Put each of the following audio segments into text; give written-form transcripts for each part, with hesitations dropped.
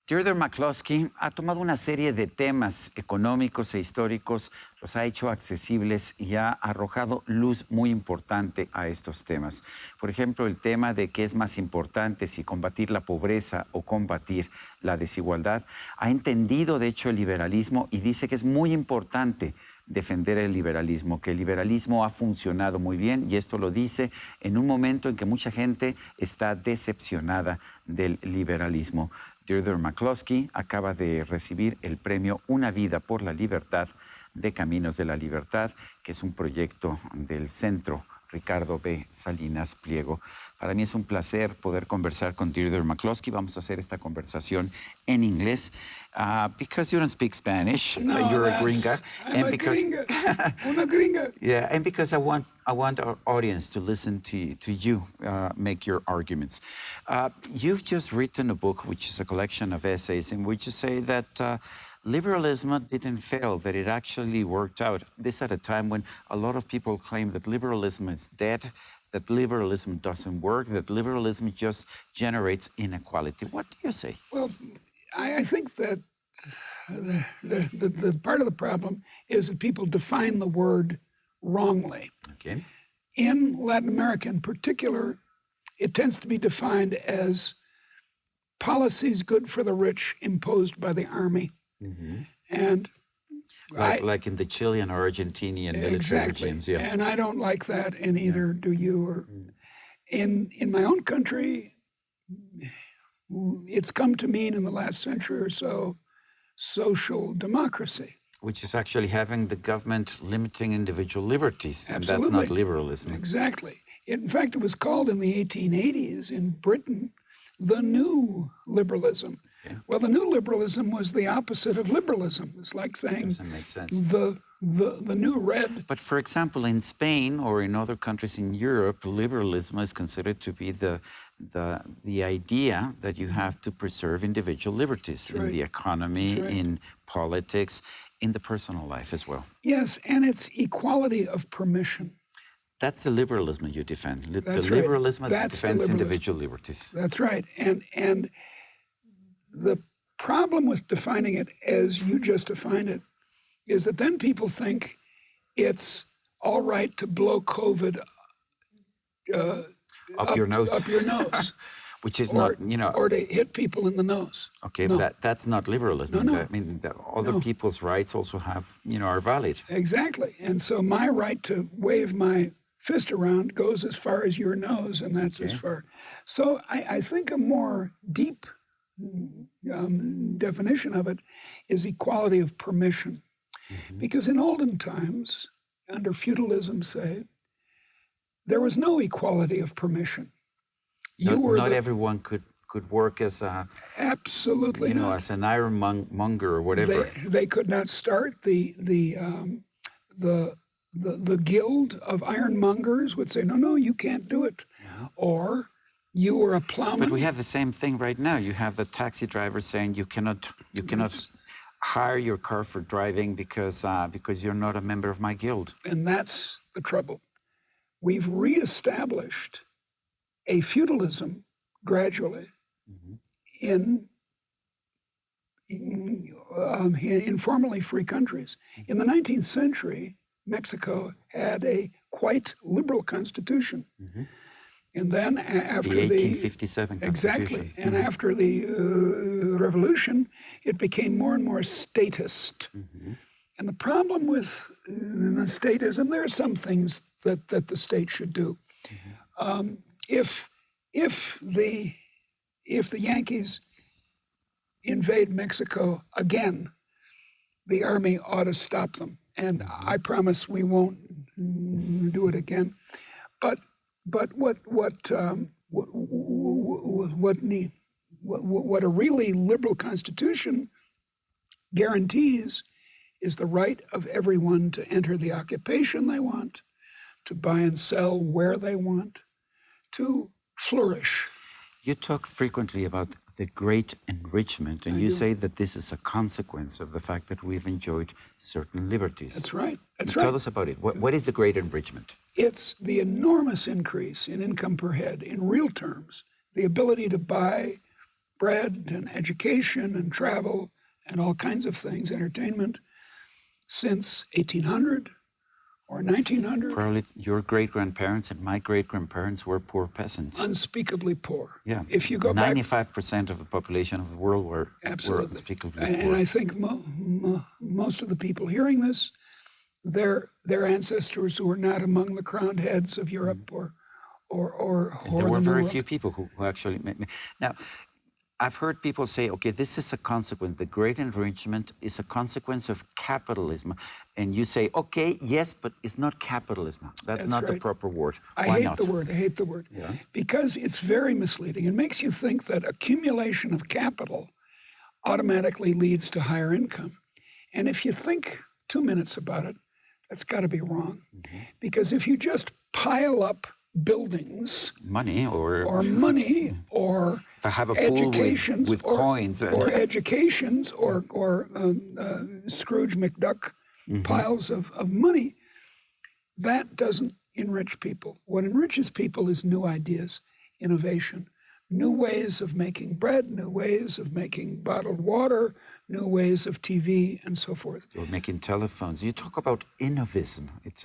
Deirdre McCloskey ha tomado una serie de temas económicos e históricos, los ha hecho accesibles y ha arrojado luz muy importante a estos temas. Por ejemplo, el tema de qué es más importante, si combatir la pobreza o combatir la desigualdad. Ha entendido, de hecho, el liberalismo y dice que es muy importante defender el liberalismo, que el liberalismo ha funcionado muy bien, y esto lo dice en un momento en que mucha gente está decepcionada del liberalismo. Deirdre McCloskey acaba de recibir el premio Una vida por la libertad de Caminos de la Libertad, que es un proyecto del Centro Ricardo B. Salinas Pliego. Para mí es un placer poder conversar con Deirdre McCloskey. Vamos a hacer esta conversación en inglés. Because you don't speak Spanish, no, you're a gringa. I'm a gringa. Una gringa. Yeah, and because I want our audience to listen to you make your arguments. You've just written a book, which is a collection of essays, in which you say that liberalism didn't fail, that it actually worked out. This at a time when a lot of people claim that liberalism is dead, that liberalism doesn't work, that liberalism just generates inequality. What do you say? Well, I think that the part of the problem is that people define the word wrongly. Okay. In Latin America in particular, it tends to be defined as policies good for the rich imposed by the army. Mm-hmm. And like in the Chilean or Argentinian military regimes, yeah. And I don't like that, and either do you. Or in my own country, it's come to mean in the last century or so social democracy. Which is actually having the government limiting individual liberties, and Absolutely. That's not liberalism. Exactly. In fact, it was called in the 1880s in Britain the new liberalism. Okay. Well, the new liberalism was the opposite of liberalism. It's like saying doesn't make sense. The new red. But for example, in Spain or in other countries in Europe, liberalism is considered to be the idea that you have to preserve individual liberties in the economy, in politics, in the personal life as well. Yes, and it's equality of permission. That's the liberalism you defend. That's the liberalism right. that defends individual liberties. That's right. And the problem with defining it as you just defined it is that then people think it's all right to blow COVID up your nose. Up your nose. Which is not, Or to hit people in the nose. Okay, no. but that's not liberalism. No. I mean, other people's rights also have, are valid. Exactly. And so my right to wave my fist around goes as far as your nose, and that's as far. So I think a more deep definition of it is equality of permission. Mm-hmm. Because in olden times, under feudalism, say, there was no equality of permission. Not everyone could work as a absolutely not. As an ironmonger or whatever. They could not start the guild of ironmongers would say, no, you can't do it. Yeah. Or you were a plowman. But we have the same thing right now. You have the taxi driver saying you cannot hire your car for driving because you're not a member of my guild. And that's the trouble. We've reestablished a feudalism gradually in formerly free countries. In the 19th century, Mexico had a quite liberal constitution. Mm-hmm. And then after the 1857 Constitution. Exactly. And after the revolution, it became more and more statist. Mm-hmm. And the problem with the statism, there are some things that the state should do. Mm-hmm. If the Yankees invade Mexico again, the army ought to stop them. And I promise we won't do it again. But what a really liberal constitution guarantees is the right of everyone to enter the occupation they want, to buy and sell where they want, to flourish. You talk frequently about the great enrichment, and you say that this is a consequence of the fact that we've enjoyed certain liberties. That's right. Tell us about it. What is the great enrichment? It's the enormous increase in income per head in real terms, the ability to buy bread and education and travel and all kinds of things, entertainment, since 1800 or 1900. Probably your great-grandparents and my great-grandparents were poor peasants. Unspeakably poor. Yeah. If you go back, 95% of the population of the world were unspeakably poor. And I think most of the people hearing this, their ancestors were not among the crowned heads of Europe or There were very Europe. few people who actually made. Now, I've heard people say, okay, this is a consequence. The great enrichment is a consequence of capitalism. And you say, okay, yes, but it's not capitalism. That's not the proper word. Why I hate not? the word. I hate the word. Yeah. Because it's very misleading. It makes you think that accumulation of capital automatically leads to higher income. And if you think 2 minutes about it, that's got to be wrong. Because if you just pile up buildings Money or money or if I have a pool educations with coins. or educations or Scrooge McDuck piles of money, that doesn't enrich people. What enriches people is new ideas, innovation, new ways of making bread, new ways of making bottled water, new ways of TV, and so forth. Or making telephones. You talk about innovism. It's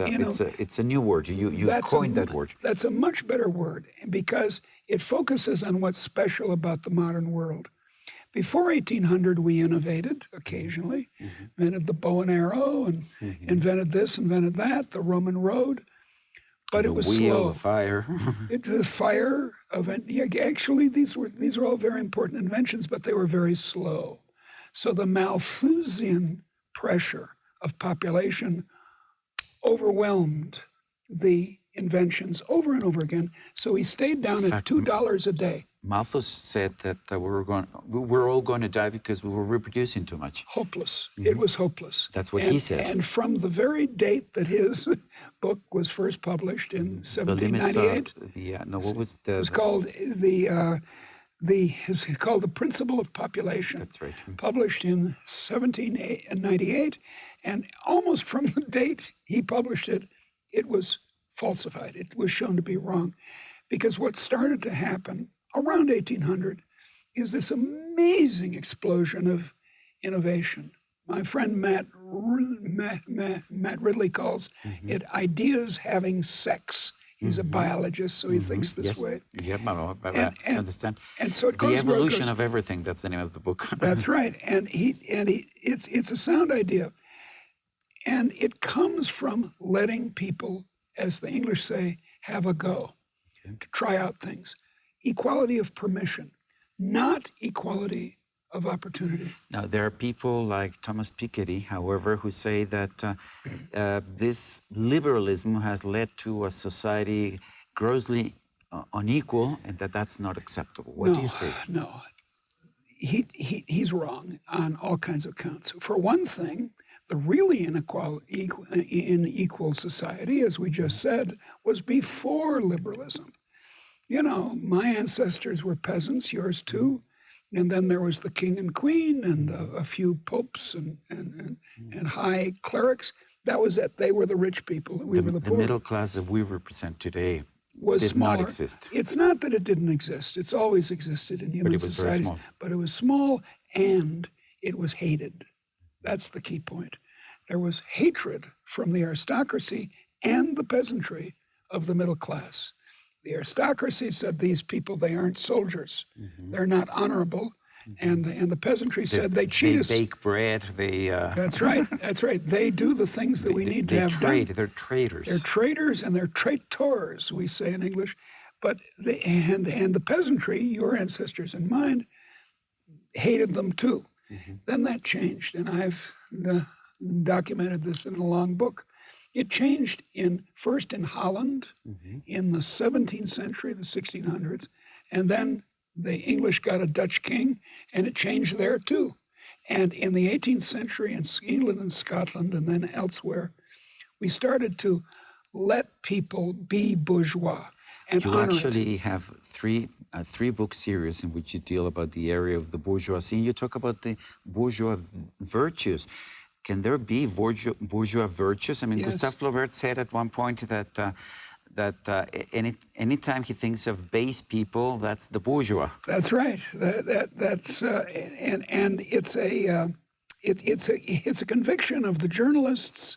a new word. You coined that word. That's a much better word because it focuses on what's special about the modern world. Before 1800, we innovated occasionally, invented the bow and arrow, and invented this, invented that, the Roman road. But it was wheel, slow. The fire. Fire. Actually, these were all very important inventions, but they were very slow. So the Malthusian pressure of population overwhelmed the inventions over and over again. So he stayed down at $2 a day. Malthus said that we were all going to die because we were reproducing too much. Hopeless. It was hopeless. That's what he said. And from the very date that his book was first published in 1798, it was called it's called The Principle of Population. That's right. Published in 1798, and almost from the date he published it, it was falsified. It was shown to be wrong, because what started to happen around 1800 is this amazing explosion of innovation. My friend Matt Ridley calls it ideas having sex. He's a biologist, so he thinks this way. Yeah, I understand. And so it the evolution of everything. That's the name of the book. That's right, and it's a sound idea, and it comes from letting people, as the English say, have a go, to try out things. Equality of permission, not equality of opportunity. Now, there are people like Thomas Piketty, however, who say that this liberalism has led to a society grossly unequal, and that's not acceptable. What do you say? No, he's wrong on all kinds of counts. For one thing, the really unequal society, as we just said, was before liberalism. You know, my ancestors were peasants, yours too. And then there was the king and queen and a few popes and high clerics. That was it. They were the rich people. We were the poor. The middle class that we represent today did not exist. It's not that it didn't exist. It's always existed in human societies. But it was small and it was hated. That's the key point. There was hatred from the aristocracy and the peasantry of the middle class. The aristocracy said these people, they aren't soldiers. They're not honorable. And the peasantry said they cheat us. They bake bread. That's right. That's right. They do the things that we need to have done. They're traitors. They're traitors and they're traitors, we say in English. But the peasantry, your ancestors and mine, hated them too. Then that changed, and I've documented this in a long book. It changed first in Holland in the 17th century, the 1600s, and then the English got a Dutch king, and it changed there too. And in the 18th century in England and Scotland and then elsewhere, we started to let people be bourgeois and you honor actually it. have three book series in which you deal about the area of the bourgeoisie. You talk about the bourgeois virtues. Can there be bourgeois virtues? I mean, Yes. Gustave Flaubert said at one point that that anytime he thinks of base people, that's the bourgeois. That's right. That's and it's a conviction of the journalists,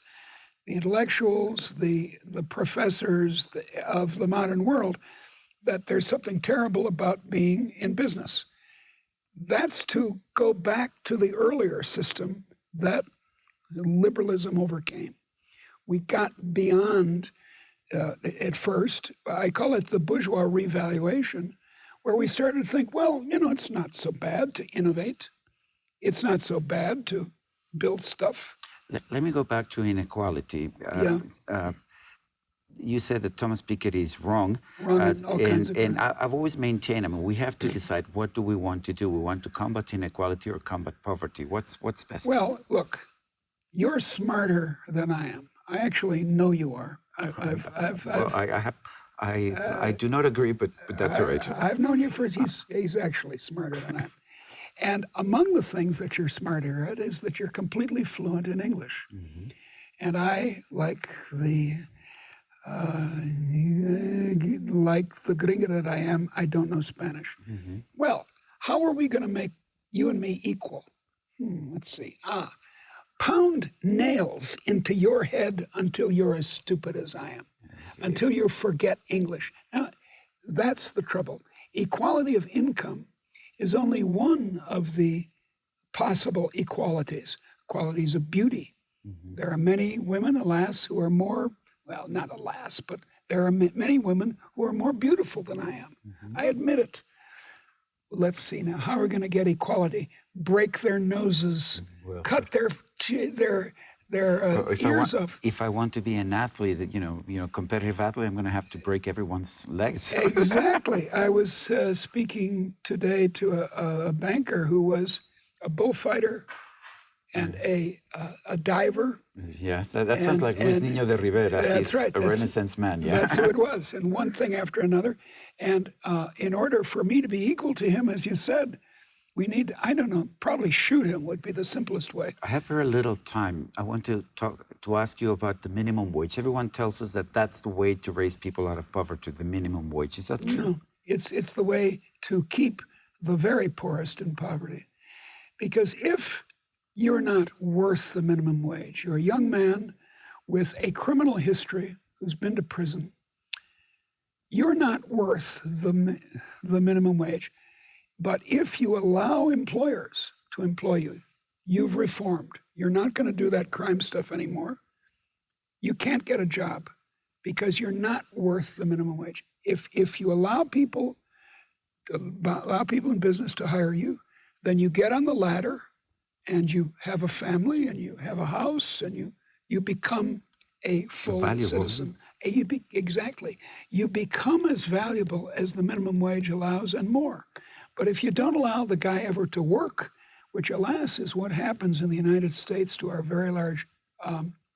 the intellectuals, the professors of the modern world, that there's something terrible about being in business. That's to go back to the earlier system that liberalism overcame. We got beyond, at first, I call it the bourgeois revaluation, where we started to think, well, it's not so bad to innovate. It's not so bad to build stuff. Let me go back to inequality. You said that Thomas Piketty is wrong. And I've always maintained, we have to decide, what do we want to do? We want to combat inequality or combat poverty? What's best? Well, look, you're smarter than I am. I actually know you are. I do not agree, but that's all right. I've known you he's actually smarter than I am. And among the things that you're smarter at is that you're completely fluent in English. Mm-hmm. And I, like the gringo that I am, I don't know Spanish. Mm-hmm. Well, how are we going to make you and me equal? Let's see. Pound nails into your head until you're as stupid as I am, until you forget English. Now, that's the trouble. Equality of income is only one of the possible equalities of beauty. Mm-hmm. There are many women, alas, who are more, well, not alas, but there are many women who are more beautiful than I am. Mm-hmm. I admit it. Let's see now, how are we going to get equality? Break their noses, cut their ears off. If I want to be an athlete, competitive athlete, I'm going to have to break everyone's legs. Exactly. I was speaking today to a banker who was a bullfighter and a diver. Yes, that sounds like Luis Niño de Rivera. That's He's right. a Renaissance man. Yeah, that's who it was. And one thing after another. And in order for me to be equal to him, as you said, we need, probably shoot him would be the simplest way. I have very little time. I want to ask you about the minimum wage. Everyone tells us that that's the way to raise people out of poverty, the minimum wage. Is that true? No, it's the way to keep the very poorest in poverty. Because if you're not worth the minimum wage, you're a young man with a criminal history who's been to prison, you're not worth the minimum wage. But if you allow employers to employ you, you've reformed. You're not going to do that crime stuff anymore. You can't get a job because you're not worth the minimum wage. If you allow people in business to hire you, then you get on the ladder and you have a family and you have a house and you become a full citizen. Exactly. You become as valuable as the minimum wage allows and more. But if you don't allow the guy ever to work, which alas is what happens in the United States to our very large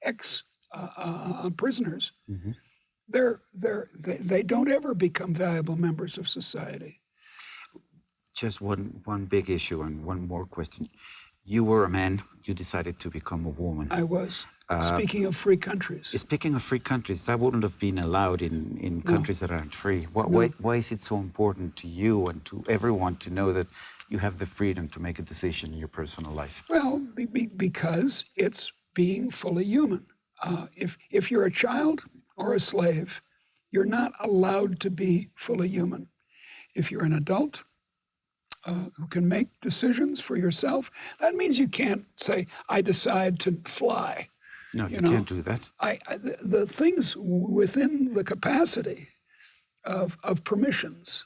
ex-prisoners, mm-hmm. They don't ever become valuable members of society. Just one big issue and one more question. You were a man, you decided to become a woman. I was. Speaking of free countries. Speaking of free countries, that wouldn't have been allowed in countries that aren't free. Why is it so important to you and to everyone to know that you have the freedom to make a decision in your personal life? Well, because it's being fully human. If you're a child or a slave, you're not allowed to be fully human. If you're an adult who can make decisions for yourself, that means you can't say, I decide to fly. No, you can't do that. The things within the capacity of permissions,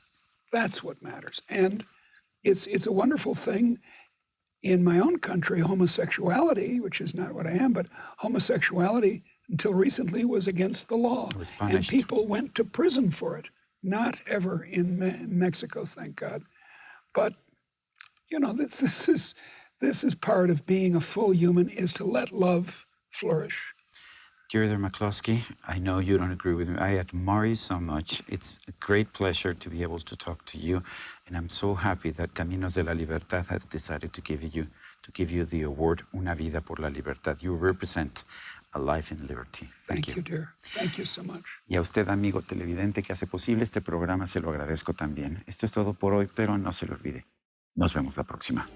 that's what matters. And it's a wonderful thing. In my own country, homosexuality, which is not what I am, but homosexuality until recently was against the law. It was punished. And people went to prison for it. Not ever in Mexico, thank God. But, this is part of being a full human, is to let love flourish. Deirdre McCloskey, I know you don't agree with me. I admire you so much. It's a great pleasure to be able to talk to you. And I'm so happy that Caminos de la Libertad has decided to give you the award, Una Vida por la Libertad. You represent A Life in Liberty. Thank you, dear. Thank you so much. Y a usted, amigo televidente, que hace posible este programa, se lo agradezco también. Esto es todo por hoy, pero no se lo olvide. Nos vemos la próxima.